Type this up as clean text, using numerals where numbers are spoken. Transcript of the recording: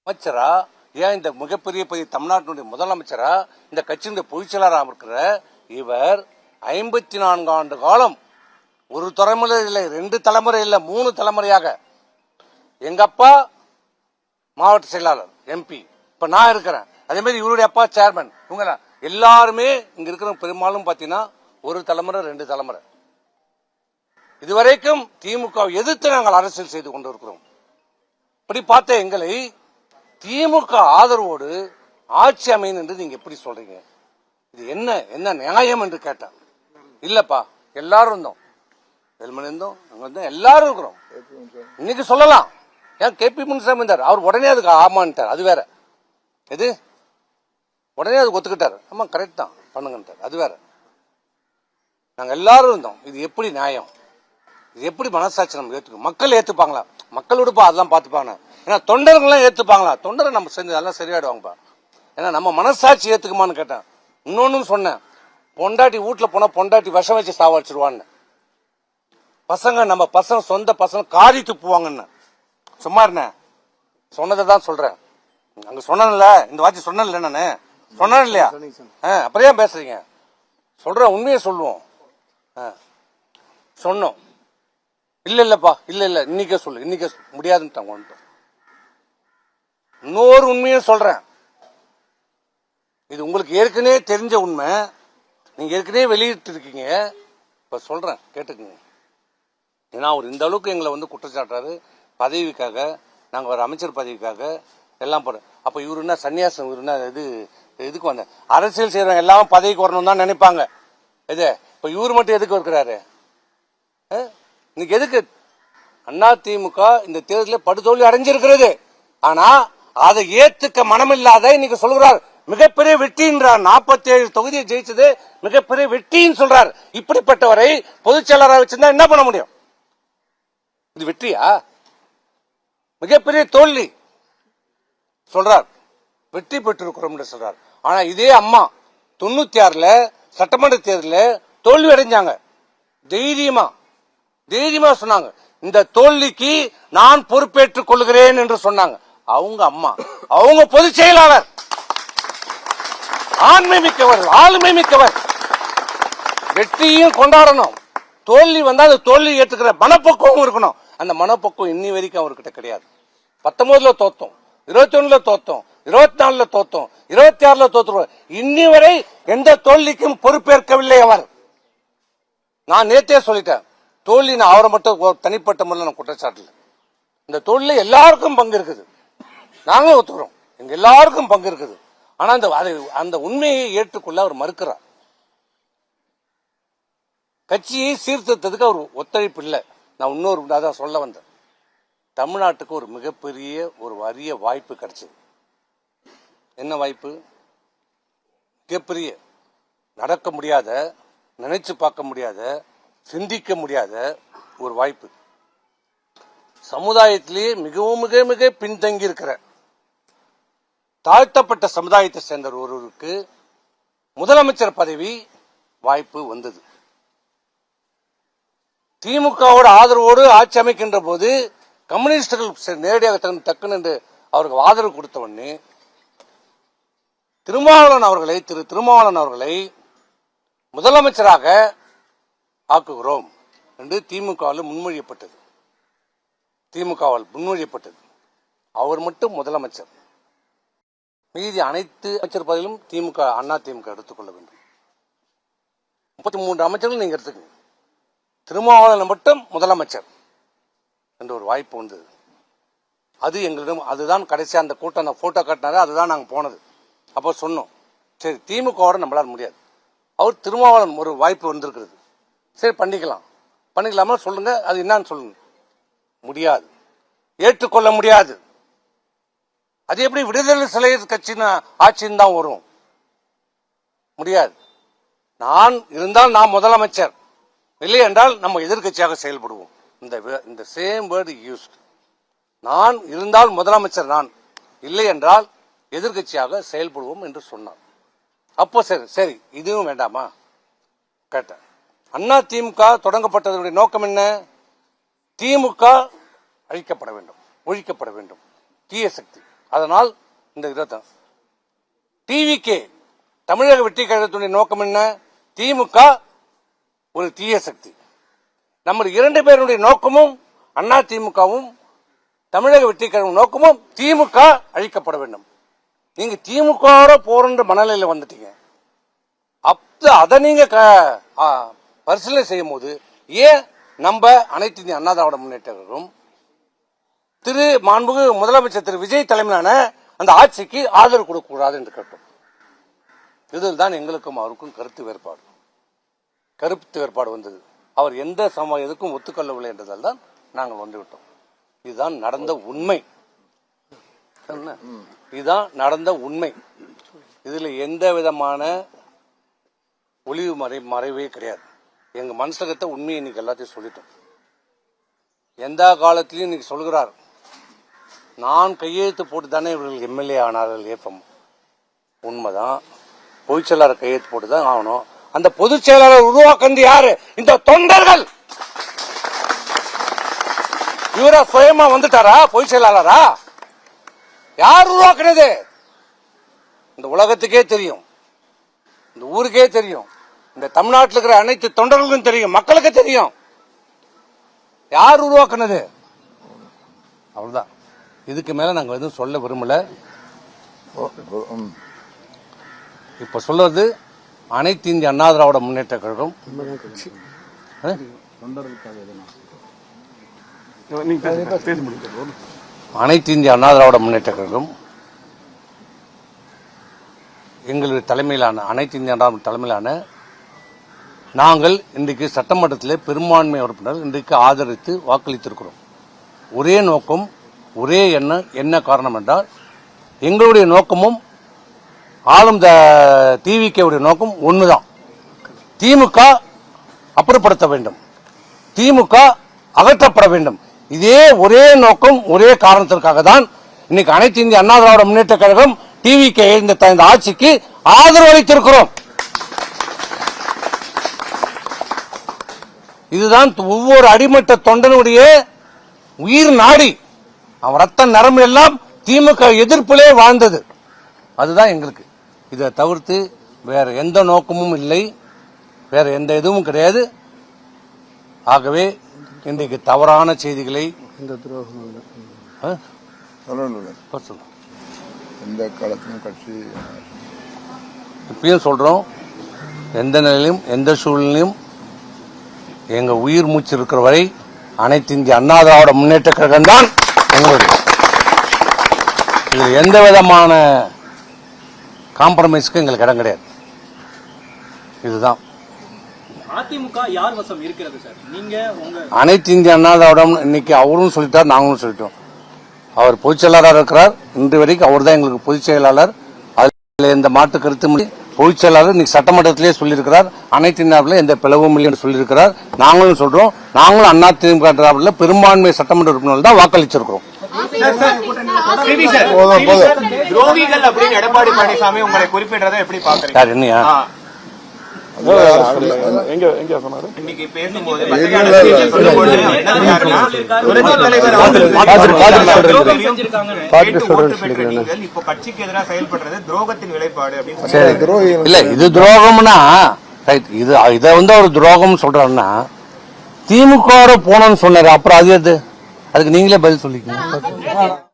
அமைச்சரா ஏன் இந்த மிகப்பெரிய தமிழ்நாட்டினுடைய முதலமைச்சரா இந்த கட்சியினுடைய பொதுச்செயலாளராக இருக்கிற இவர் 54 ஆண்டு காலம் ஒரு தலைமுறை இல்லை, 2 தலைமுறை இல்லை, 3 தலைமுறையாக எங்க அப்பா மாவட்ட செயலாளர் எம்பி, இப்ப நான் இருக்கிறேன். அதே மாதிரி இவருடைய அப்பா சேர்மன். இவங்க எல்லாருமே இங்க இருக்கிற பெரும்பாலும் பாத்தீங்கன்னா ஒரு தலைமுறை 2 தலைமுறை. இதுவரைக்கும் திமுக எதிர்த்து நாங்கள் அரசியல் செய்து கொண்டிருக்கிறோம். இப்படி பார்த்த எங்களை திமுக ஆதரவோடு ஆட்சி அமையும் என்று நீங்க எப்படி சொல்றீங்க? இது என்ன நியாயம் என்று கேட்டேன். இல்லப்பா, எல்லாரும் இருந்தோம், எல்லாரும் இருக்கிறோம். இன்னைக்கு சொல்லலாம், ஏன் கேபி முனுசாமி இருந்தார், அவர் உடனே அதுக்கு ஆமான்ட்டார். அது வேற. எது உடனே அதுக்கு ஒத்துக்கிட்டாரு. ஆமா கரெக்ட் தான், பண்ணுங்கன்ட்டார். அது வேற. நாங்க எல்லாரும் இருந்தோம். இது எப்படி நியாயம்? இது எப்படி மனசாட்சி நம்ம ஏத்துக்கும்? மக்கள் ஏத்துப்பாங்களா? மக்கள் விடுப்பா, அதெல்லாம் பாத்துப்பாங்க. ஏன்னா தொண்டர்கள்லாம் ஏத்துப்பாங்களா? தொண்டரை நம்ம செஞ்சு அதெல்லாம் சரியாயிடுவாங்கப்பா. ஏன்னா நம்ம மனசாட்சி ஏத்துக்குமான்னு கேட்டேன். இன்னொன்னு சொன்னேன், பொண்டாட்டி வீட்டுல போனா பொண்டாட்டி விஷம் வச்சு சாவடிச்சிருவான்னு. பசங்க நம்ம பசங்க சொந்த பசங்க காரி துப்புவாங்கன்னு சும்மா இருந்தேன். சொன்னதை தான் சொல்றேன். அங்க சொன்னேன்ல, இந்த வாட்சி சொன்னேன்ல, நானு சொன்னேன் இல்லையா? அப்புறம் ஏன் பேசுறீங்க? சொல்றேன், உண்மையை சொல்லுவோம். சொன்னோம். இல்லப்பா, இல்ல இன்னைக்கே சொல்லு, இன்னைக்கே முடியாதுன்னு. இன்னொரு உண்மையும் சொல்றேன். இது உங்களுக்கு ஏற்கனவே தெரிஞ்ச உண்மை, நீங்க ஏற்கனவே வெளியிட்டு இருக்கீங்க. இப்ப சொல்றேன், கேட்டுக்குங்க. ஏன்னா அவர் இந்த அளவுக்கு எங்களை குற்றச்சாட்டாரு பதவிக்காக, நாங்க ஒரு அமைச்சர் பதவிக்காக எல்லாம் போற. அப்ப இவரு என்ன சன்னியாசம்? இவரு என்ன இதுக்கு வந்த அரசியல் செய்யறவங்க எல்லாரும் பதவிக்கு வரணும் தான் நினைப்பாங்க. இது இப்ப இவரு மட்டும் எதுக்கு இருக்கிறாரு? இன்னைக்கு எதுக்கு அதிமுக இந்த தேர்தலில் படுதோல்வி அடைஞ்சிருக்கிறது. ஆனா அதை ஏத்துக்க மனமில்லாத இன்னைக்கு சொல்கிறார் மிகப்பெரிய வெற்றின்றார். 47 தொகுதியை ஜெயிச்சது மிகப்பெரிய வெற்றின்னு சொல்றார். இப்படிப்பட்டவரை பொதுச் செயலாளராக வச்சிருந்தா என்ன பண்ண முடியும்? இது வெற்றியா? மிகப்பெரிய தோல்வி சொல்றார். வெற்றி பெற்றிருக்கிறோம் சொல்றார். ஆனா இதே அம்மா 96ல சட்டமன்ற தேர்தலில் தோல்வி அடைஞ்சாங்க. தைரியமா சொன்னாங்க, இந்த தோல்விக்கு நான் பொறுப்பேற்றுக் கொள்கிறேன் என்று சொன்னாங்க. அவங்க அம்மா, அவங்க பொதுச் செயலாளர், ஆண்மை மிக்கவர், ஆளுமை மிக்கவர். வெற்றியும் கொண்டாடணும், தோல்வி வந்தா அந்த தோல்வி ஏற்றுக்கிற மனப்பக்குவம் இருக்கணும். அந்த மனப்பக்குவம் இன்னி வரைக்கும் அவர்கிட்ட கிடையாது. 19ல தோத்தோம், 21ல தோத்தோம், 24ல தோத்தோம், 26ல தோத்துருவோம். இன்னி வரை எந்த தோல்விக்கும் பொறுப்பேற்கவில்லை அவர். நான் நேத்தே சொல்லிட்டேன், தோல்வி நான் அவரை மட்டும் தனிப்பட்ட முறையில் நான் குற்றச்சாட்டு. இந்த தோல்வியில எல்லாருக்கும் பங்கு இருக்குது, நாங்களும் ஒத்துக்கிறோம், எங்க எல்லாருக்கும் பங்கு இருக்குது. ஆனா அந்த உண்மையை ஏற்றுக்கொள்ள அவர் மறுக்கிறார். கட்சியை சீர்திருத்தத்துக்கு அவர் ஒத்துழைப்பு இல்லை. நான் இன்னொரு அதான் சொல்ல வந்தேன். தமிழ்நாட்டுக்கு ஒரு மிகப்பெரிய ஒரு அரிய வாய்ப்பு கிடைச்சது. என்ன வாய்ப்பு? மிகப்பெரிய, நடக்க முடியாத, நினைச்சு பார்க்க முடியாத, சிந்திக்க முடியாத ஒரு வாய்ப்பு. சமுதாயத்திலேயே மிகவும் மிக மிக பின்தங்கி இருக்கிற தாழ்த்தப்பட்ட சமுதாயத்தை சேர்ந்த ஒருவருக்கு முதலமைச்சர் பதவி வாய்ப்பு வந்தது. திமுகவோட ஆதரவோடு ஆட்சி அமைக்கின்ற போது கம்யூனிஸ்டுகள் நேரடியாக டக்குன்னு அவருக்கு ஆதரவு கொடுத்த உடனே திரு திருமாவளவன் அவர்களை முதலமைச்சராக ஆக்குகிறோம் என்று திமுகவால் முன்மொழியப்பட்டது. அவர் மட்டும் முதலமைச்சர், மீதி அனைத்து அமைச்சர் பதவியிலும் திமுக அதிமுக எடுத்துக்கொள்ள வேண்டும். 33 அமைச்சர்கள் நீங்க எடுத்துக்கங்க, திருமாவளவன் மட்டும் முதலமைச்சர் என்ற ஒரு வாய்ப்பு வந்தது. அது எங்களிடம், அதுதான் கடைசியா அந்த கூட்டம், அந்த போட்டோ காட்டினாரு, அதுதான் நாங்க போனது. அப்போ சொன்னோம், சரி திமுகவோட நம்மளால முடியாது, அவர் திருமாவளவன் ஒரு வாய்ப்பு வந்திருக்கிறது, சரி பண்ணிக்கலாமா சொல்லுங்க, அது என்னன்னு சொல்லுங்க. முடியாது, ஏற்றுக்கொள்ள முடியாது. அது எப்படி விடுதலை சிறுத்தைகள் கட்சின்னு ஆட்சின்னு தான் வரும்? முடியாது. நான் இருந்தால் நான் முதலமைச்சர், இல்லை என்றால் நம்ம எதிர்கட்சியாக செயல்படுவோம். இந்த சேம் வேர்டு யூஸ்ட். நான் இருந்தால் முதலமைச்சர் நான், இல்லை என்றால் எதிர்கட்சியாக செயல்படுவோம் என்று சொன்னார். அப்போ சரி இதுவும் வேண்டாமா கேட்டேன். அண்ணா திமுக தொடங்கப்பட்டதனுடைய நோக்கம் என்ன? திமுக அழிக்கப்பட வேண்டும், ஒழிக்கப்பட வேண்டும், தீய சக்தி. அதனால் இந்த 20 டிவிகே தமிழக வெற்றி கழகத்துடைய நோக்கம் என்ன? திமுக ஒரு தீய சக்தி. நம்ம 2 பேருடைய நோக்கமும் அண்ணா திமுகவும் தமிழக வெற்றி கழகம் நோக்கமும் திமுக அழிக்கப்பட வேண்டும். நீங்க திமுக போற மனநிலையில வந்துட்டீங்க. அதை நீங்க பரிசீலனை செய்யும் போது ஏன் நம்ம அனைத்து இந்திய அண்ணா திராவிட முன்னேற்ற கழகம் மாண்புமிகு முதலமைச்சர் திரு விஜய் தலைமையிலான அந்த ஆட்சிக்கு ஆதரவு கொடுக்க கூடாது என்று கேட்டோம். இதில் தான் எங்களுக்கும் அவருக்கும் கருத்து வேறுபாடு வந்தது. அவர் எந்த எதுக்கும் ஒத்துக்கொள்ளவில்லை என்றதால் தான் நாங்கள் வந்துவிட்டோம். இதுதான் நடந்த உண்மை. இதுதான் நடந்த உண்மை. இதுல எந்த விதமான ஒளிவு மறைவே கிடையாது. எங்க மனசகத்தை உண்மையை இன்னைக்கு எல்லாத்தையும் சொல்லிட்டோம். எந்த காலத்திலையும் இன்னைக்கு சொல்கிறார், நான் கையெழுத்து போட்டு தானே இவர்கள் எம்எல்ஏ ஆனார்கள். ஏப்பம் உண்மைதான். பொதுச் செயலாளர் கையெழுத்து போட்டு தான் ஆகணும். அந்த பொதுச் செயலாளர் உருவாக்குறது யாரு? இந்த தொண்டர்கள். இவரா சுயமா வந்துட்டாரா பொதுச் செயலாளரா? யார் உருவாக்குனது? இந்த உலகத்துக்கே தெரியும், இந்த ஊருக்கே தெரியும், இந்த தமிழ்நாட்டில் இருக்கிற அனைத்து தொண்டர்களுக்கும் தெரியும், மக்களுக்கு தெரியும் யார் உருவாக்குனது. அவ்வளவுதான். இதுக்கு மேல நாங்க எதுவும் சொல்ல விரும்பல. இப்ப சொல்றது அனைத்து இந்திய அண்ணா திராவிட முன்னேற்ற கழகம் அனைத்து இந்திய அண்ணா திராவிட முன்னேற்ற கழகம் எங்களுடைய தலைமையிலான அனைத்து இந்திய அண்ணா தலைமையிலான நாங்கள் இன்றைக்கு சட்டமன்றத்தில் பெரும்பான்மை உறுப்பினர் இன்றைக்கு ஆதரித்து வாக்களித்திருக்கிறோம். ஒரே நோக்கம், ஒரே எண்ணம். என்ன காரணம் என்றால் எங்களுடைய நோக்கமும் ஆளும் டிவிகேவுடைய நோக்கம் ஒண்ணுதான். திமுக அப்புறப்படுத்த வேண்டும், திமுக அகற்றப்பட வேண்டும். இதே ஒரே நோக்கம், ஒரே காரணத்திற்காக தான் இன்னைக்கு அனைத்து இந்திய அண்ணா திராவிட முன்னேற்ற கழகம் டிவிகே இந்த ஆட்சிக்கு ஆதரவு அளித்திருக்கிறோம். இதுதான் ஒவ்வொரு அடிமட்ட தொண்டனுடைய உயிர் நாடி. அவன் ரத்த நரம்பு எல்லாம் திமுக எதிர்ப்பிலே வாழ்ந்தது. அதுதான் எங்களுக்கு. இதை தவிர்த்து வேற எந்த நோக்கமும் இல்லை, வேற எந்த இதுவும் கிடையாது. ஆகவே இன்றைக்கு தவறான செய்திகளை இப்பயும் சொல்றோம். எந்த நிலையிலும் எந்த சூழ்நிலையும் எங்க உயிர் மூச்சு இருக்கிற வரை அனைத்து இந்திய அண்ணா திராவிட முன்னேற்ற கழகம் தான் எங்களுடைய. இது எந்த விதமான காம்ப்ரமைஸ்க்கு எங்களுக்கு இடம் கிடையாது. இதுதான் அதிமுக யார் வசம் இருக்கிறது சார்? நீங்க அனைத்து இந்திய அண்ணா திராவிடம் இன்னைக்கு அவரும் சொல்லிட்டார், நாங்களும் சொல்லிட்டோம். அவர் பொதுச் செயலாளர் இருக்கிறார். இன்று வரைக்கும் அவர் தான் எங்களுக்கு பொதுச் செயலாளர். அதுல எந்த மாற்று கருத்து பொதுச் செயலாளர் இன்னைக்கு சட்டமன்றத்திலே சொல்லியிருக்கிறார். அனைத்து இந்தியாவில் எந்த பிளவும் இல்லை என்று சொல்லியிருக்கிறார். நாங்களும் சொல்றோம். நாங்களும் அண்ணா திமுக பெரும்பான்மை சட்டமன்ற உறுப்பினர்கள் தான் வாக்களிச்சிருக்கிறோம். துரோகிகள் அப்படின்னு எடப்பாடி பழனிசாமி உங்களை குறிப்பிடுறதை எப்படி பாக்குறீங்க? யார் என்னையா? இன்னைக்கு பேசும்போது இப்போ கட்சிக்கு எதிராக செயல்படுறது துரோகத்தின் விளைப்பாடு அப்படின்னு. இல்ல இது துரோகம்னா இதை ஒரு துரோகம் சொல்றாருன்னா திமுக போனோம்னு சொன்னாரு. அப்புறம் அதுக்கு நீங்களே பதில் சொல்லிக்கணும்.